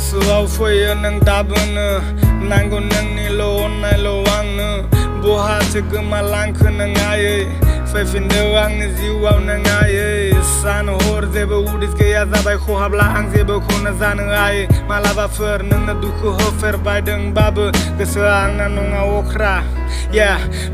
गोसोआव फैयो नों दाबोनो नांगौ नोंनिल' अननायल' आंनो बहाथो गोमालांखो नों आयै फैफिनदो आंनि जिउआव नों आयै सान हर जेबो उदिस गैया जाबाय खहाबला आं जेबोखौनो जानो आयै मालाबाफोर नोंनो दुखु होफेरबायदोंबाबो गोसोआ आंना नङा अख्रा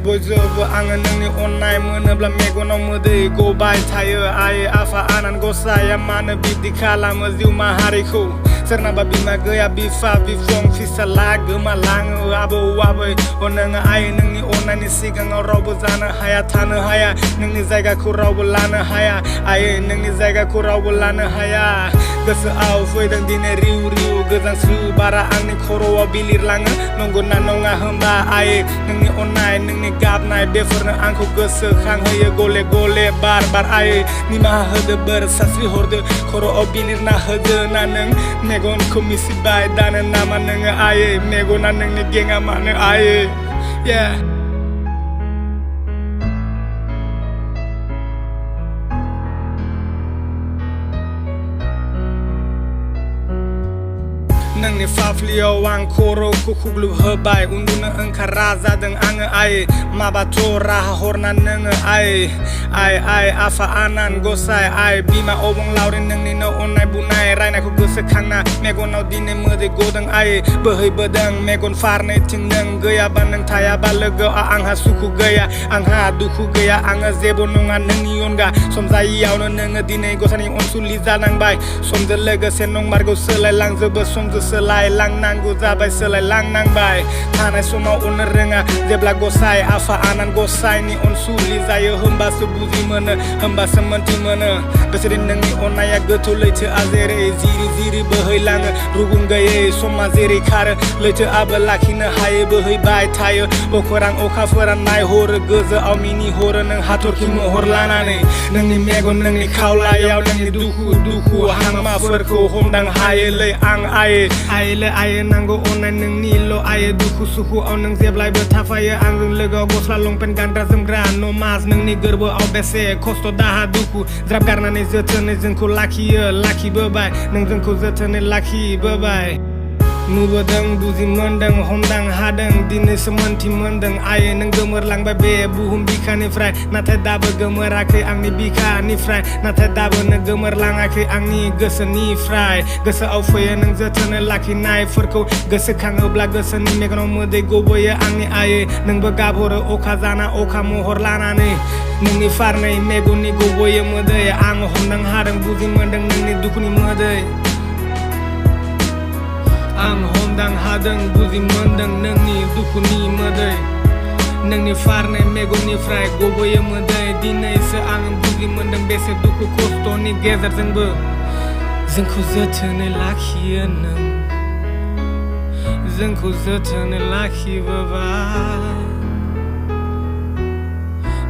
बयजोंबो आङो नोंनि अननाय मोनोब्ला मेगनाव मोदै गबाय थायो आयै आफा आनान गसाया मानो बिदि खालामो जिउ माहारिखौ सोरनाबा बिमा गैया बिफा बिफं फिसाला गोमालाङो आबौ आबै नोङो आयै नोंनि अननायनि सिगाङाव रावबो जानो हाया थानो हाया नोंनि जायगाखौ रावबो लानो हाया आयै नोंनि जायगाखौ रावबो लानो हाया गोसोआव फैदों दिनै रिउ रिउ गोजांस्रिउ बारा आंनि खर'आव बिलिरलाङो नंगौना नङा होमबा आयै नोंनि अननाय नोंनि गाबनाय बेफोरनो आंखौ गोसोखांहोयो गले गले बार बार आयै निमाहा होदो बोर सास्रि हरदो खर'आव बिलिरना होदो ना नों मेगनखौ मिसिबाय दानो नामा नोङो आयै मेगना नोंनि गेङा मानो आयै नोंनि फाफ्लियाव आं खर'खौ खुग्लुबहोबाय उन्दुनो ओंखारा जादों आङो आयै माबाथ' राहा हरना नोङो आय आफा आनान गसाय आय बिमा अबंलावरि नोंनिनो अननाय बुनाय रायनायखौ गोसोखांना मेगनाव दिनै मोदै गदों आयै बोहैबोदों मेगन फारनैथिं नों गैयाबा नों थायाबा लोगोआव आंहा सुखु गैया आंहा दुखु गैया आङो जेबो नङा नोंनि अनगा सम जायियावनो नोङो दिनै गसाइनि अनसुलि जानांबाय समजों लोगोसे नंमारगौ सोलायलांजोबो समजों सोलायलांनांगौ जाबाय सोलायलांनांबाय थानाय समाव अननो रोङा जेब्ला गसाइ आफा आनान गसाइनि अनसुलि जायो होमबासो बुजि मोनो होमबासो मोनथि मोनो बिसोरनि नोंनि अननाया गोथौ लैथोआ जेरै जिरि जिरि बोहैलाङो रुगुं गैयै समा जेरै खारो लैथोआबो लाखिनो हायो बोहैबाय थायो अखोरां अखाफोरा नायहरो गोजौआव मिनिहरो नों हाथरखि महर लानानै नोंनि मेगन नोंनि खावलायाव नोंनि दुखु हांमाफोरखौ हमदां हायोलै आं आयै नांगौ अननाय नोंनिल' आयै दुखु सुखुआव नों जेब्लायबो थाफायो आंजों लोगोआव गस्ला लंपेन्ट गानग्रा जोमग्रा नमाज नोंनि गोरबोआव बेसे खस्थ' दाहा दुखु ज्राब गारनानै जोथोनै जोंखौ लाखिबोबाय नों जोंखौ जोथोनै लाखिबोबाय नुबोदों बुजि मोनदों हमदां हादों दिनैसो मोनथि मोनदों आयै नों गोमोरलांबाय बे बुहुम बिखानिफ्राय नाथाय दाबो गोमोराखै आंनि बिखानिफ्राय नाथाय दाबो नों गोमोरलाङाखै आंनि गोसोनिफ्राय गोसोआव फैयो नों जोथोनै लाखिनायफोरखौ गोसोखाङोब्ला गोसोनि मेगनाव मोदै गबोयो आंनि आयै नोंबो गाबहरो अखा जाना अखा महर लानानै नोंनि फारनै मेगननि गबोयो मोदै आं हमदां हादों बुजि मोनदों नोंनि दुखुनि मोदै आं हमदां हादों बुजि मोनदों नोंनि दुखुनि मोदै नोंनि फारनै मेगननिफ्राय गबोयो मोदै दिनैसो आं बुजि मोनदों बेसे दुखु खस्थ'नि गेजेरजोंबो जोंखौ जोथोनै लाखियो नों जोंखौ जोथोनै लाखिबोबाय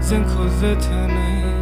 जोंखौ जोथोनै